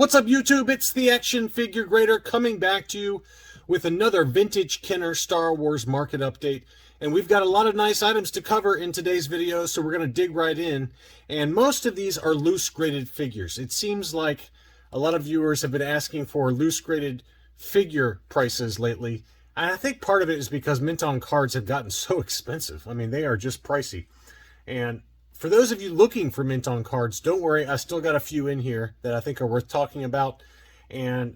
What's up, YouTube? It's the Action Figure Grader coming back to you with another Vintage Kenner Star Wars market update. And we've got a lot of nice items to cover in today's video, so we're going to dig right in. And most of these are loose graded figures. It seems like a lot of viewers have been asking for loose graded figure prices lately. And I think part of it is because mint on cards have gotten so expensive. I mean, they are just pricey. And for those of you looking for mint on cards, don't worry, I still got a few in here that I think are worth talking about. And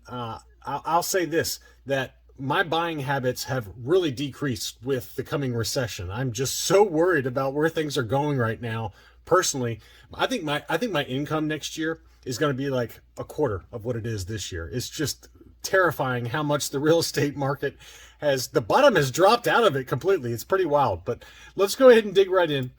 I'll say this, that my buying habits have really decreased with the coming recession. I'm just so worried about where things are going right now. Personally, I think my income next year is going to be like a quarter of what it is this year. It's just terrifying how much the real estate market the bottom has dropped out of it completely. It's pretty wild, but let's go ahead and dig right in.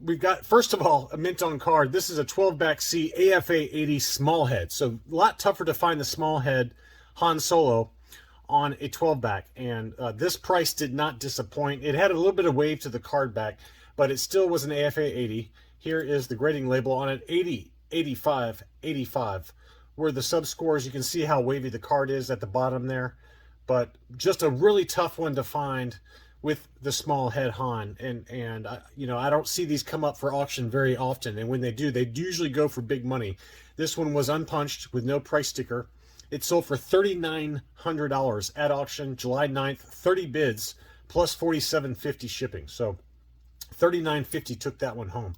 We've got, first of all, a mint on card. This is a 12-back C AFA 80 small head. So a lot tougher to find the small head Han Solo on a 12-back. And this price did not disappoint. It had a little bit of wave to the card back, but it still was an AFA 80. Here is the grading label on it, 80, 85, 85. Where the sub scores, you can see how wavy the card is at the bottom there. But just a really tough one to find with the small head Han. And you know, I don't see these come up for auction very often. And when they do, they usually go for big money. This one was unpunched with no price sticker. It sold for $3,900 at auction July 9th, 30 bids plus $47.50 shipping. So $39.50 took that one home.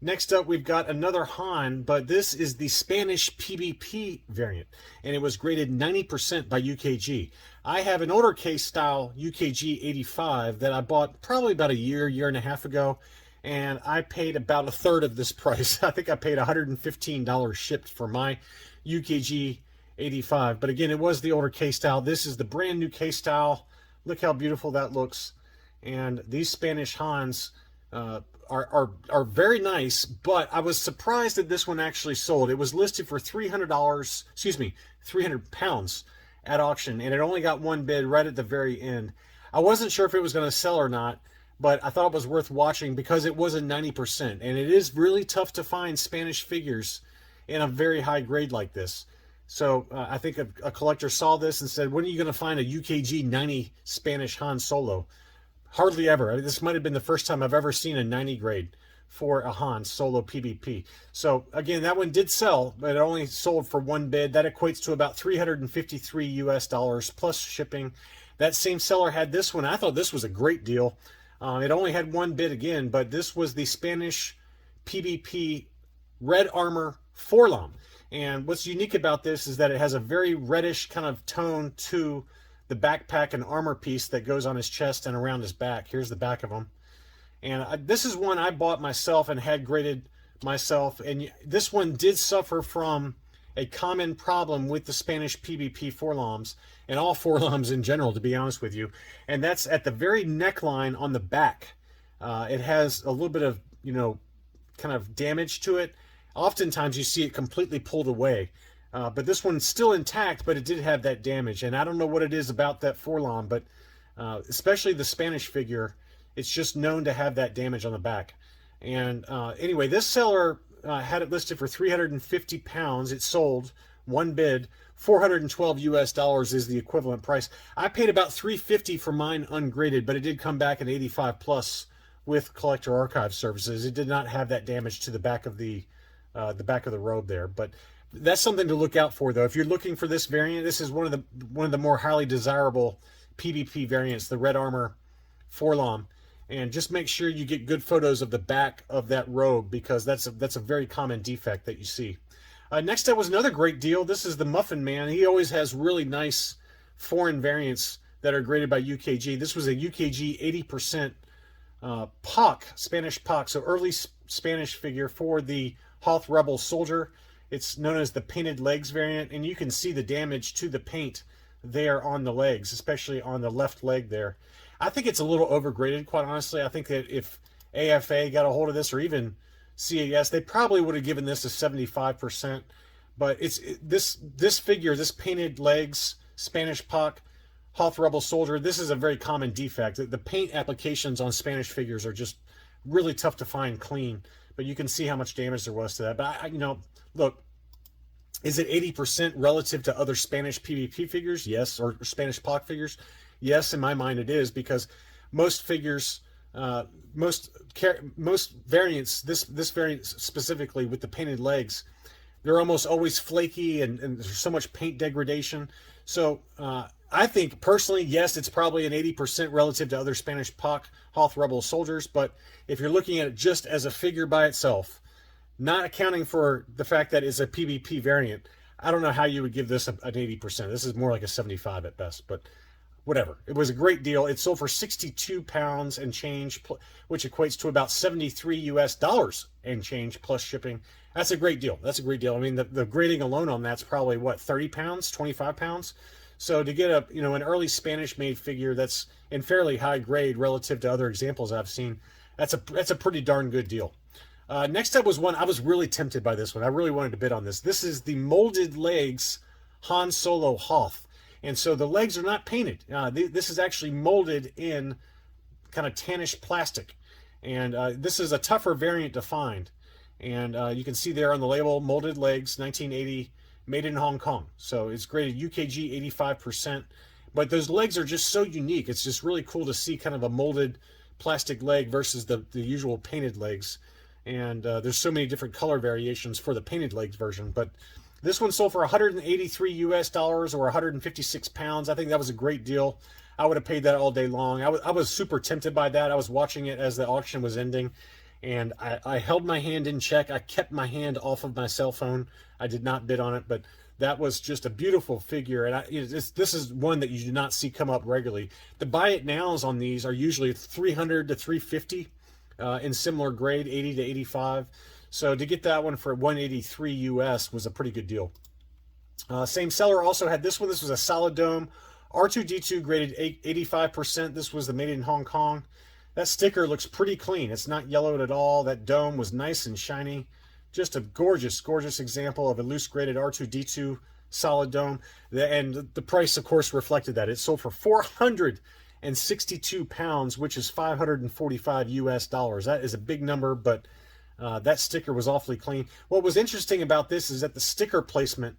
Next up, we've got another Han, but this is the Spanish PBP variant, and it was graded 90% by UKG. I have an older case style UKG 85 that I bought probably about a year and a half ago, and I paid about a third of this price. I think I paid $115 shipped for my UKG 85, but again, it was the older case style. This is the brand new case style. Look how beautiful that looks, and these Spanish Hans are very nice, but I was surprised that this one actually sold. It was listed for $300, excuse me, 300 pounds at auction, and it only got one bid right at the very end. I wasn't sure if it was going to sell or not, but I thought it was worth watching because it was a 90%, and it is really tough to find Spanish figures in a very high grade like this. So I think a collector saw this and said, when are you going to find a UKG 90 Spanish Han Solo? Hardly ever. I mean, this might have been the first time I've ever seen a 90 grade for a Han Solo PBP. So again, that one did sell, but it only sold for one bid. That equates to about $353 US plus shipping. That same seller had this one. I thought this was a great deal. It only had one bid again, but this was the Spanish PBP Red Armor Forlom. And what's unique about this is that it has a very reddish kind of tone to the backpack and armor piece that goes on his chest and around his back. Here's the back of him. And this is one I bought myself and had graded myself. And this one did suffer from a common problem with the Spanish PBP Forloms, and all Forloms in general, to be honest with you. And that's at the very neckline on the back. It has a little bit of, you know, kind of damage to it. Oftentimes you see it completely pulled away. But this one's still intact, but it did have that damage. And I don't know what it is about that Forlom, but especially the Spanish figure, it's just known to have that damage on the back. And anyway, this seller had it listed for 350 pounds. It sold, one bid, $412 US is the equivalent price. I paid about $350 for mine ungraded, but it did come back at 85 plus with collector archive services. It did not have that damage to the back of the robe there, but that's something to look out for, though. If you're looking for this variant, this is one of the more highly desirable PBP variants, the Red Armor Forlom. And just make sure you get good photos of the back of that robe, because that's a very common defect that you see. Next up was another great deal. This is the Muffin Man. He always has really nice foreign variants that are graded by UKG. This was a UKG 80% POC, Spanish POC, so early Spanish figure for the Hoth Rebel Soldier. It's known as the painted legs variant, and you can see the damage to the paint there on the legs, especially on the left leg there. I think it's a little overgraded, quite honestly. I think that if AFA got a hold of this, or even CAS, they probably would have given this a 75%. But this figure, this painted legs, Spanish POC, Hoth Rebel Soldier, this is a very common defect. The paint applications on Spanish figures are just really tough to find clean. But you can see how much damage there was to that. But you know, look, Is it 80% relative to other Spanish PvP figures? Yes. Or Spanish POC figures? Yes, in my mind it is, because most figures, most variants, this variant specifically with the painted legs, they're almost always flaky, and there's so much paint degradation. So I think personally, yes, it's probably an 80% relative to other Spanish POC Hoth Rebel soldiers. But if you're looking at it just as a figure by itself, not accounting for the fact that it's a PvP variant, I don't know how you would give this an 80%. This is more like a 75 at best, but whatever. It was a great deal. It sold for 62 pounds and change, which equates to about 73 US dollars and change plus shipping. That's a great deal. That's a great deal. I mean, the grading alone on that's probably what, 30 pounds, 25 pounds. So to get an early Spanish made figure that's in fairly high grade relative to other examples I've seen, that's a pretty darn good deal. Next up was one, I was really tempted by this one. I really wanted to bid on this. This is the molded legs Han Solo Hoth. And so the legs are not painted. This is actually molded in kind of tannish plastic. And this is a tougher variant to find. And you can see there on the label, molded legs, 1980, made in Hong Kong. So it's graded UKG 85%. But those legs are just so unique. It's just really cool to see kind of a molded plastic leg versus the usual painted legs. And there's so many different color variations for the painted legs version. But this one sold for 183 US dollars or 156 pounds. I think that was a great deal. I would have paid that all day long. I was super tempted by that. I was watching it as the auction was ending, and I held my hand in check. I kept my hand off of my cell phone. I did not bid on it, but that was just a beautiful figure. And this is one that you do not see come up regularly. The buy it nows on these are usually 300 to 350 in similar grade, 80 to 85. So to get that one for 183 US was a pretty good deal. Same seller also had this one. This was a solid dome. R2-D2 graded 85%. This was the made in Hong Kong. That sticker looks pretty clean. It's not yellowed at all. That dome was nice and shiny. Just a gorgeous, gorgeous example of a loose graded R2-D2 solid dome. And the price, of course, reflected that. It sold for 462 pounds, which is 545 US dollars. That is a big number, but that sticker was awfully clean. What was interesting about this is that the sticker placement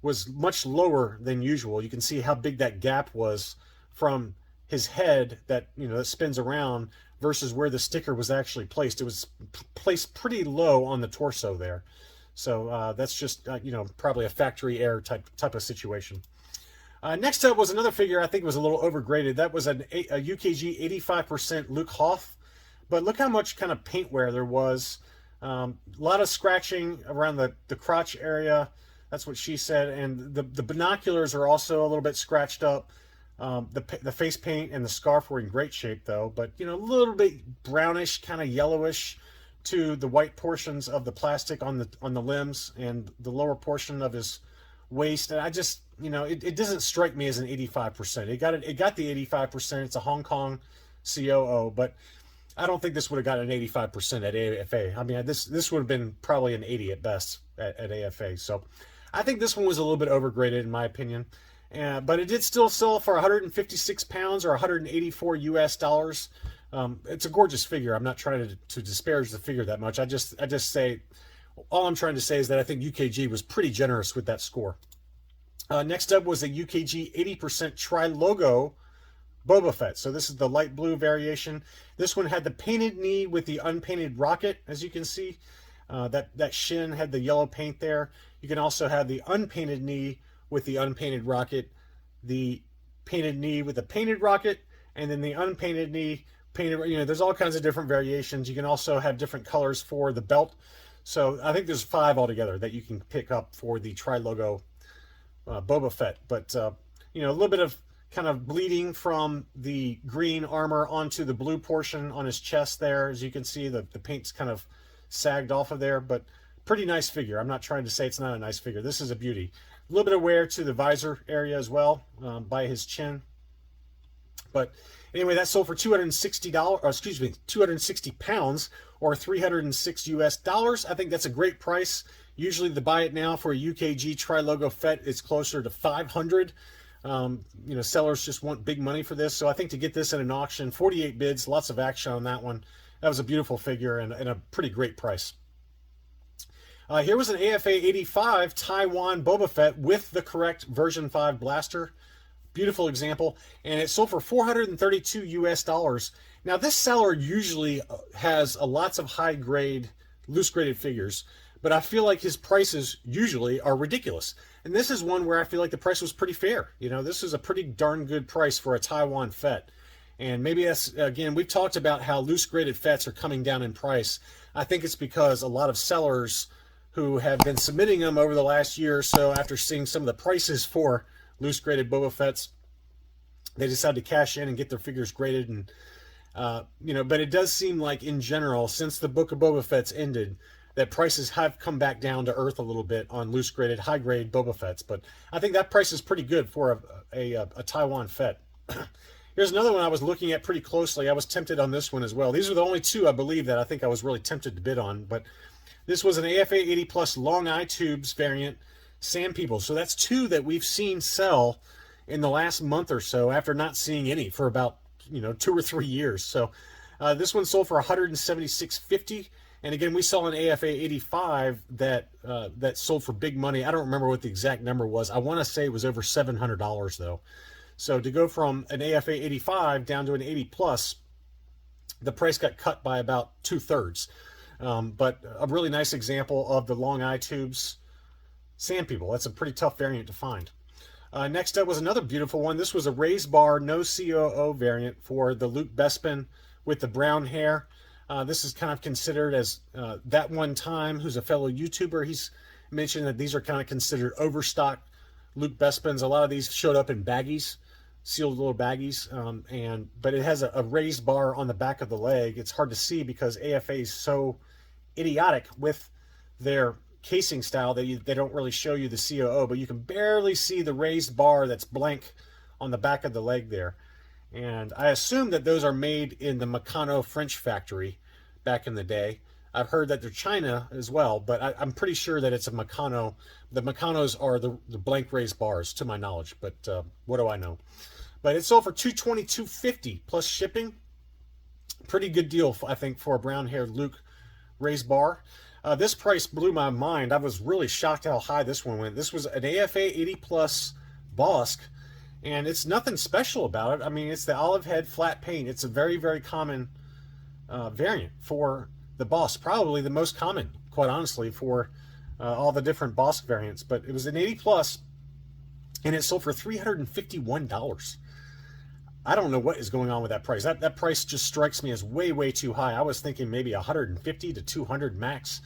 was much lower than usual. You can see how big that gap was from his head that that spins around versus where the sticker was actually placed. It was placed pretty low on the torso there. So that's just probably a factory error type of situation. Next up was another figure I think was a little overgraded. That was a UKG 85% Luke Hoth. But look how much kind of paint wear there was. A lot of scratching around the crotch area. That's what she said. And the binoculars are also a little bit scratched up. The face paint and the scarf were in great shape though. But a little bit brownish, kind of yellowish to the white portions of the plastic on the limbs and the lower portion of his waist. And I just, it doesn't strike me as an 85%. It got the 85%. It's a Hong Kong COO, but I don't think this would have got an 85% at AFA. I mean, this would have been probably an 80 at best at AFA. So I think this one was a little bit overgraded in my opinion. But it did still sell for 156 pounds or 184 US dollars. It's a gorgeous figure. I'm not trying to disparage the figure that much. I just say, all I'm trying to say is that I think UKG was pretty generous with that score. Next up was a UKG 80% tri-logo Boba Fett. So this is the light blue variation. This one had the painted knee with the unpainted rocket, as you can see. That shin had the yellow paint there. You can also have the unpainted knee with the unpainted rocket, the painted knee with the painted rocket, and then the unpainted knee painted. There's all kinds of different variations. You can also have different colors for the belt. So I think there's 5 altogether that you can pick up for the tri-logo Boba Fett. But a little bit of kind of bleeding from the green armor onto the blue portion on his chest there. As you can see, the paint's kind of sagged off of there, but pretty nice figure. I'm not trying to say it's not a nice figure. This is a beauty. A little bit of wear to the visor area as well by his chin. But anyway, that sold for $260 pounds or 306 US dollars. I think that's a great price. Usually the buy it now for a UKG tri-logo Fett is closer to 500. Sellers just want big money for this. So I think to get this at an auction, 48 bids, lots of action on that one. That was a beautiful figure and a pretty great price. Here was an AFA 85 Taiwan Boba Fett with the correct version 5 blaster. Beautiful example, and it sold for 432 US dollars. Now this seller usually has lots of high grade, loose graded figures, but I feel like his prices usually are ridiculous. And this is one where I feel like the price was pretty fair. You know, this is a pretty darn good price for a Taiwan Fett. And maybe that's, again, we've talked about how loose graded Fetts are coming down in price. I think it's because a lot of sellers who have been submitting them over the last year or so, after seeing some of the prices for loose graded Boba Fetts, they decided to cash in and get their figures graded. And you know, but it does seem like in general, since the Book of Boba Fett's ended, that prices have come back down to earth a little bit on loose graded, high grade Boba Fetts. But I think that price is pretty good for a Taiwan Fett. Here's another one I was looking at pretty closely. I was tempted on this one as well. These are the only two I believe that I think I was really tempted to bid on. But this was an AFA 80 plus long eye tubes variant Sand People. So that's two that we've seen sell in the last month or so after not seeing any for about, you know, 2 or 3 years. So this one sold for $176.50. And again, we saw an AFA 85 that that sold for big money. I don't remember what the exact number was. I want to say it was over $700 though. So to go from an AFA 85 down to an 80 plus, the price got cut by about 2/3. But a really nice example of the long eye tubes Sand People. That's a pretty tough variant to find. Next up was another beautiful one. This was a raised bar, no COO variant for the Luke Bespin with the brown hair. This is kind of considered as that one time, who's a fellow YouTuber, he's mentioned that these are kind of considered overstock Luke Bespins. A lot of these showed up in baggies, sealed little baggies, but it has a raised bar on the back of the leg. It's hard to see because AFA is so idiotic with their casing style that they don't really show you the COO, but you can barely see the raised bar that's blank on the back of the leg there. And I assume that those are made in the Meccano French factory back in the day. I've heard that they're China as well, but I'm pretty sure that it's a Meccano. The Meccanos are the blank raised bars, to my knowledge, but what do I know? But it sold for $222.50 plus shipping. Pretty good deal, I think, for a brown-haired Luke raised bar. This price blew my mind. I was really shocked how high this one went. This was an AFA 80 plus Bossk, and it's nothing special about it. I mean, it's the olive head flat paint. It's a very, very common variant for the Bossk. Probably the most common, quite honestly, for all the different Bossk variants. But it was an 80 plus, and it sold for $351. I don't know what is going on with that price. That price just strikes me as way, way too high. I was thinking maybe 150 to 200 max,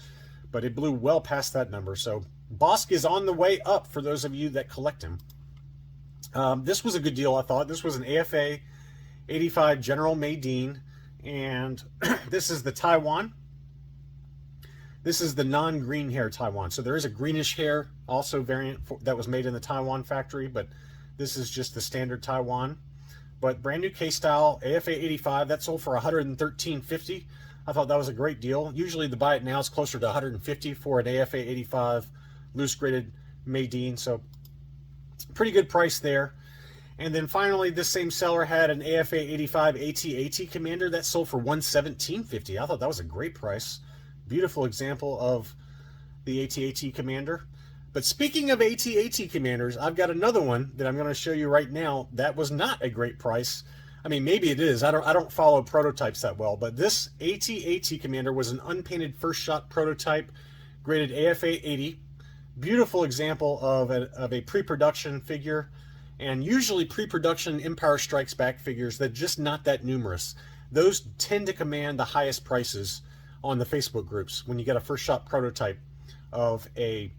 but it blew well past that number. So Bossk is on the way up for those of you that collect him. This was a good deal, I thought. This was an AFA 85 General Madine, and this is the Taiwan. This is the non-green hair Taiwan. So there is a greenish hair also variant that was made in the Taiwan factory, but this is just the standard Taiwan. But brand new case style, AFA 85, that sold for $113.50. I thought that was a great deal. Usually the buy it now is closer to $150 for an AFA 85 loose graded Madine, so pretty good price there. And then finally, this same seller had an AFA 85 AT-AT Commander that sold for $117.50. I thought that was a great price. Beautiful example of the AT-AT Commander. But speaking of AT-AT Commanders, I've got another one that I'm going to show you right now that was not a great price. I mean, maybe it is. I don't follow prototypes that well, but this AT-AT Commander was an unpainted first shot prototype, graded AFA 80. Beautiful example of a pre-production figure, and usually pre-production Empire Strikes Back figures that just not that numerous. Those tend to command the highest prices on the Facebook groups when you get a first shot prototype of an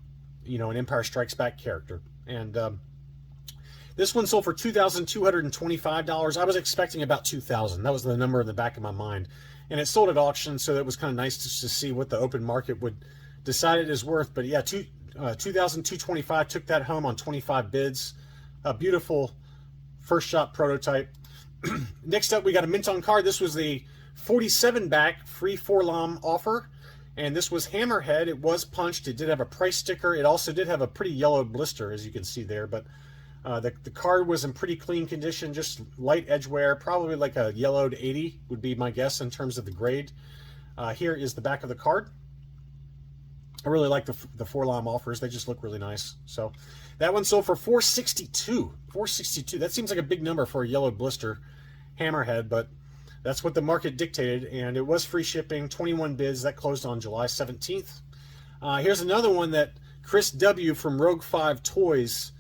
Empire Strikes Back character. And this one sold for $2,225. I was expecting about $2,000. That was the number in the back of my mind. And it sold at auction, so it was kind of nice to see what the open market would decide it is worth. But yeah, $2,225, took that home on 25 bids. A beautiful first shot prototype. Next up, we got a mint on card. This was the 47 back free 4-LOM offer. And this was Hammerhead. It was punched. It did have a price sticker. It also did have a pretty yellowed blister, as you can see there. But the card was in pretty clean condition, just light edge wear, probably like a yellowed 80 would be my guess in terms of the grade. Here is the back of the card. I really like the 4-lime offers. They just look really nice. So that one sold for $462. $462. That seems like a big number for a yellow blister Hammerhead, but that's what the market dictated, and it was free shipping. 21 bids. That closed on July 17th. Here's another one that Chris W. from Rogue 5 Toys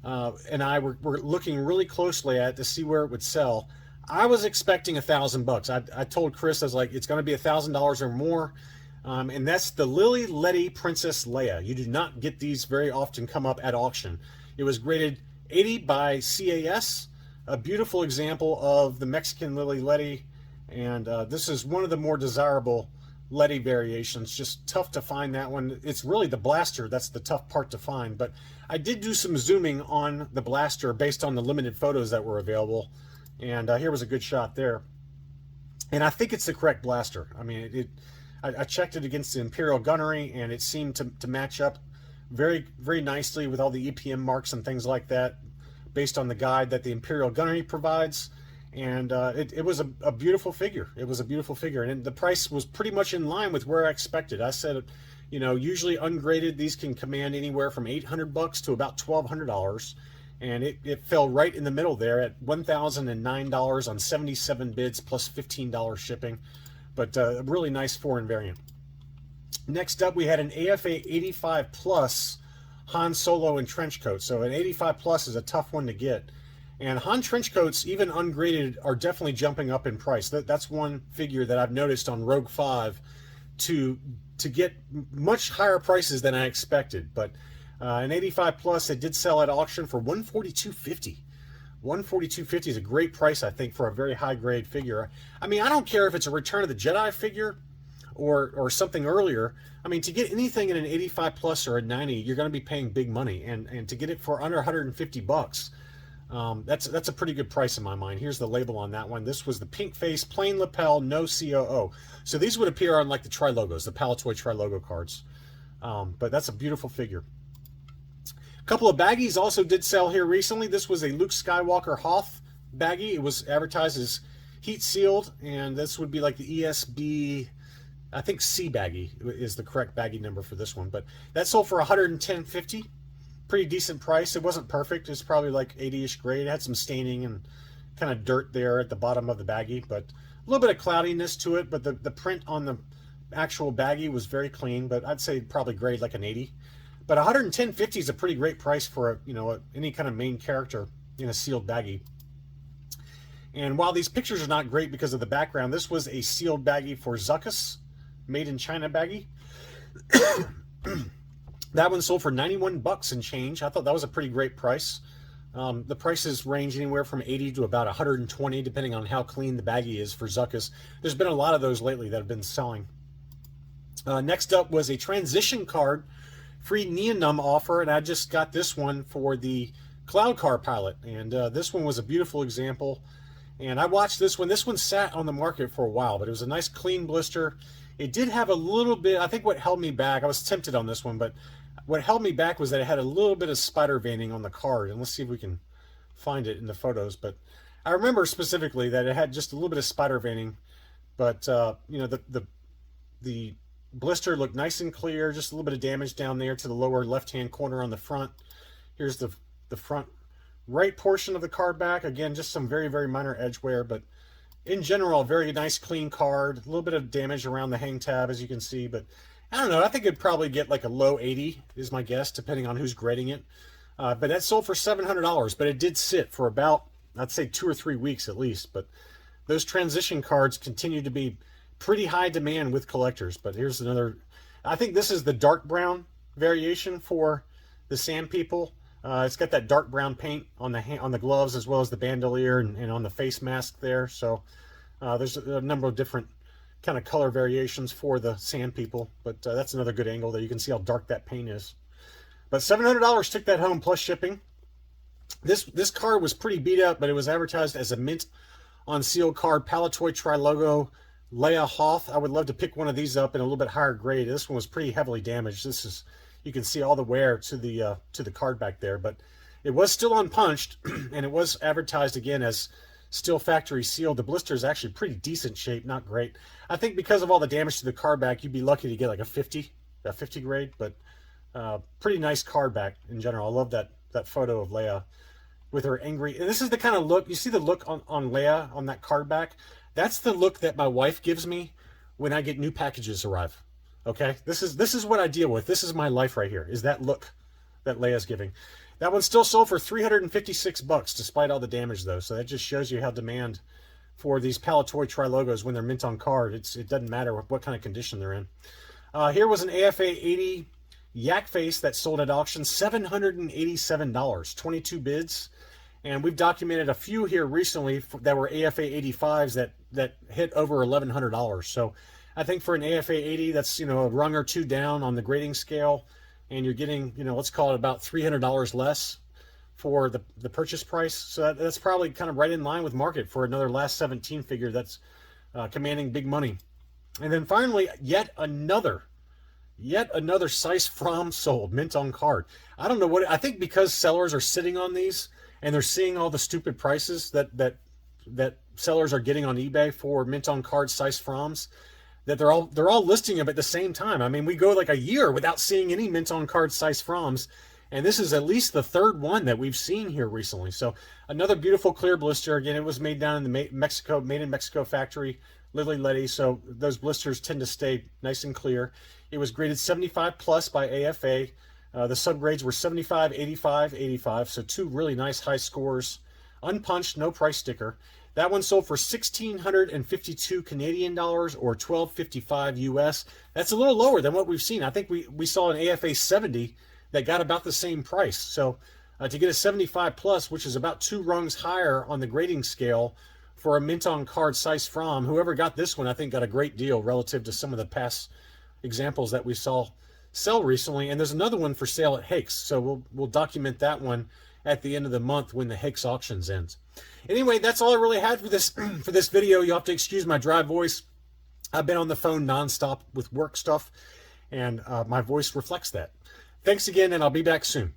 and I were looking really closely at to see where it would sell. I was expecting $1,000. I told Chris, I was like, it's going to be $1,000 or more. And that's the Lily Letty Princess Leia. You do not get these very often come up at auction. It was graded 80 by CAS, a beautiful example of the Mexican Lily Letty, and this is one of the more desirable Letty variations. Just tough to find that one. It's really the blaster that's the tough part to find, but I did do some zooming on the blaster based on the limited photos that were available, and here was a good shot there. And I think it's the correct blaster. I mean, I checked it against the Imperial gunnery, and it seemed to match up very, very nicely with all the EPM marks and things like that, based on the guide that the Imperial gunnery provides. And it was a beautiful figure. It was a beautiful figure, and the price was pretty much in line with where I expected. I said, you know, usually ungraded, these can command anywhere from $800 to about $1,200, and it fell right in the middle there at $1,009 on 77 bids plus $15 shipping. But a really nice foreign variant. Next up, we had an AFA 85 Plus Han Solo in trench coat. So an 85 Plus is a tough one to get. And Han trench coats, even ungraded, are definitely jumping up in price. That's one figure that I've noticed on Rogue 5 to get much higher prices than I expected. But an 85 Plus, it did sell at auction for $142.50. $142.50 is a great price, I think, for a very high-grade figure. I mean, I don't care if it's a Return of the Jedi figure or something earlier. I mean, to get anything in an 85 Plus or a 90, you're going to be paying big money. And to get it for under $150, that's a pretty good price in my mind. Here's the label on that one. This was the pink face, plain lapel, no COO. So these would appear on like the Tri-Logos, the Palatoy Tri-Logo cards. But that's a beautiful figure. Couple of baggies also did sell here recently. This was a Luke Skywalker Hoth baggie. It was advertised as heat sealed, and this would be like the ESB, I think C baggie is the correct baggie number for this one. But that sold for $110.50. Pretty decent price. It wasn't perfect. It's probably like 80-ish grade. It had some staining and kind of dirt there at the bottom of the baggie, but a little bit of cloudiness to it. But the print on the actual baggie was very clean, but I'd say probably grade like an 80. But $110.50 is a pretty great price for any kind of main character in a sealed baggie. And while these pictures are not great because of the background, this was a sealed baggie for Zuckuss, made in China baggie. That one sold for $91 and change. I thought that was a pretty great price. The prices range anywhere from 80 to about 120, depending on how clean the baggie is for Zuckuss. There's been a lot of those lately that have been selling. Next up was a transition card, free Neonum offer, and I just got this one for the Cloud Car pilot. And this one was a beautiful example. And I watched this one. This one sat on the market for a while, but it was a nice clean blister. It did have a little bit, I think what held me back, I was tempted on this one, but what held me back was that it had a little bit of spider veining on the card. And let's see if we can find it in the photos. But I remember specifically that it had just a little bit of spider veining, but the blister looked nice and clear, just a little bit of damage down there to the lower left-hand corner on the front. Here's the front right portion of the card back. Again, just some very, very minor edge wear, but in general, a very nice, clean card. A little bit of damage around the hang tab, as you can see, but I don't know. I think it'd probably get like a low 80 is my guess, depending on who's grading it. But that sold for $700, but it did sit for about, I'd say 2 or 3 weeks at least. But those transition cards continue to be pretty high demand with collectors. But here's another. I think this is the dark brown variation for the Sand People. It's got that dark brown paint on the gloves as well as the bandolier and on the face mask there. So there's a number of different kind of color variations for the Sand People. But that's another good angle there. You can see how dark that paint is. But $700 took that home plus shipping. This card was pretty beat up, but it was advertised as a mint on seal card Palatoy Tri-Logo Leia Hoth. I would love to pick one of these up in a little bit higher grade. This one was pretty heavily damaged. This is, you can see all the wear to the card back there, but it was still unpunched and it was advertised again as still factory sealed. The blister is actually pretty decent shape, not great. I think because of all the damage to the card back, you'd be lucky to get like a 50 50 grade, but pretty nice card back in general. I love that photo of Leia with her angry. And this is the kind of look, you see the look on Leia on that card back? That's the look that my wife gives me when I get new packages arrive. Okay? This is what I deal with. This is my life right here, is that look that Leia's giving. That one still sold for $356 despite all the damage though. So that just shows you how demand for these Palatoy Tri-Logos when they're mint on card, it doesn't matter what kind of condition they're in. Here was an AFA 80 Yak Face that sold at auction, $787, 22 bids. And we've documented a few here recently that were AFA 85s that hit over $1,100. So I think for an AFA 80, that's, a rung or two down on the grading scale, and you're getting, let's call it about $300 less for the purchase price. So that's probably kind of right in line with market for another last 17 figure that's commanding big money. And then finally, yet another Size Fromm sold, mint on card. I don't know what, I think because sellers are sitting on these and they're seeing all the stupid prices that sellers are getting on eBay for mint on card Size Fromms, that they're all listing them at the same time. I mean, we go like a year without seeing any mint on card Size Fromms, and this is at least the third one that we've seen here recently. So another beautiful clear blister. Again, it was made down in the made in Mexico factory, Lily Letty. So those blisters tend to stay nice and clear. It was graded 75 plus by AFA. The subgrades were 75, 85, 85. So two really nice high scores. Unpunched, no price sticker. That one sold for 1,652 Canadian dollars or $1,255 US. That's a little lower than what we've seen. I think we saw an AFA 70 that got about the same price. So to get a 75 plus, which is about 2 rungs higher on the grading scale for a mint on card Size Fromm, whoever got this one, I think got a great deal relative to some of the past examples that we saw sell recently. And there's another one for sale at Hakes. So we'll document that one at the end of the month when the Hakes auctions ends. Anyway, that's all I really had for this video. You'll have to excuse my dry voice. I've been on the phone nonstop with work stuff, and my voice reflects that. Thanks again, and I'll be back soon.